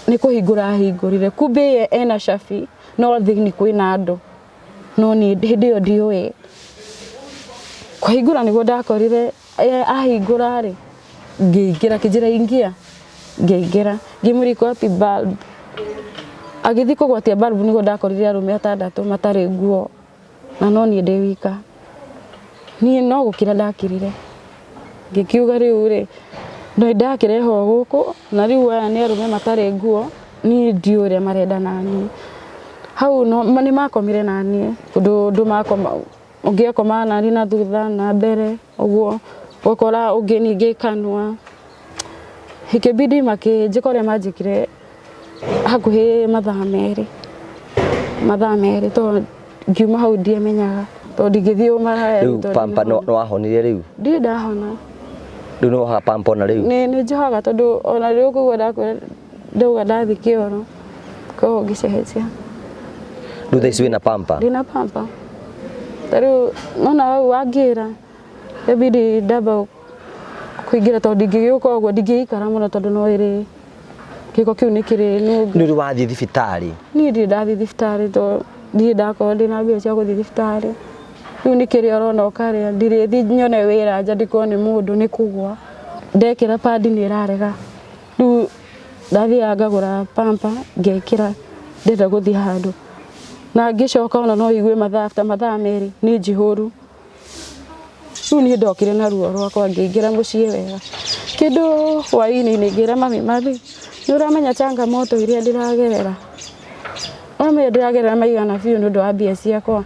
ni kuhingura hingurire kumbe ena shafi no thini kwina andu no ni hindi yo ndiwe kuhingura niguo ndakorire ahingura ri ngiingira kijira ingia ngiingira ngimuriko happy bulb agithi kugwatia bulb niguo ndakorire arume atandatu matari nguo na no ni ndi wika ni no gukira ndakirire ngikiuga riu ri ndo ndakireho guku na riu aya ni arume matari nguo ni ndiure marenda nani hau no mani makomire nani ndu makoma ungekoma nani na thutha na mbere uguo gukora ungi ningi kanwa hikebidi makijikore majikire hakuhi mathaa meri to ngiuma hau ndiamenyaga to ndingithio mara riu pampa no ahonire riu ndi ndahona riu no ha pampa na riu ni njohaga tondu ona riu kugo ndakwira ndauga ndathi kioro ko ngicehecia riu thaici wina pampa ndina pampa taru nona hau wangira ebidi ndamba kuingira tondu ndingiuka uguo ndingiikara muno tondu no iri kiko kiu nikiri ni ri wathi thibitari ni ndi ndathi thibitari to ndi ndako ndina mbia cia guthi thibitari riu nikiri orona ukaria ndiri thi nyone wira nja ndikone mundu ni kugwa ndekira padi ni irarega riu ndathi ngagura pampa ngekira ndenda guthi handu na ngicoka ona no igue mathaa meri ni njihuru riu ni ndokire na ruo rwakwa ngiingira mucii wega kindu hwaini ningira mami ni uramenya changamoto iria ndiragerera mami ndiragerera maigana biu nundu wa mbia ciakwa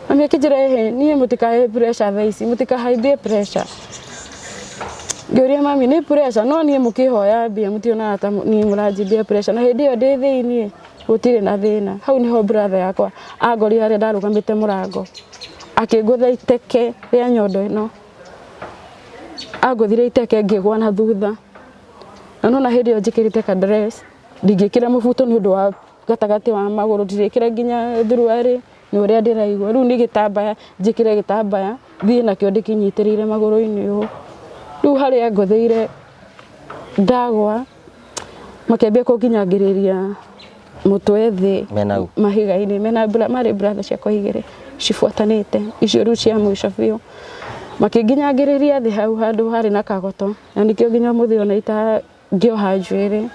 mami kijire ni mutikae pressure thaisi mutikahaimbie pressure ngiuria mami ni pressure no ni mukihoya mbia mutiona ta ni muranjibia pressure na hindi yo ndi thiini gutire na thina hau niho brother yakwa agori aria ndarugamite murango akingutha iteke ria nyondo ino aguthire iteke ngigwa na thutha na nona hindi yo njikirite ka dress ndingikira mubuto ni undu wa gatagati wa maguru ndirikira nginya thuruari ni uria ndiraigua riu ni gitambaya njikire gitambaya thii nakio ndikinyitirire maguru-ini uu riu haria nguthiire ndagwa makembia kunginyangiriria mutwe thi mahiga-ini mena mari brother ciakwa igiri cifuatanite icio riu cia mwisho biu makinginyangiriria thi hau handu hari na kagoto na nikio nginya muthio na ita ngioha njuiri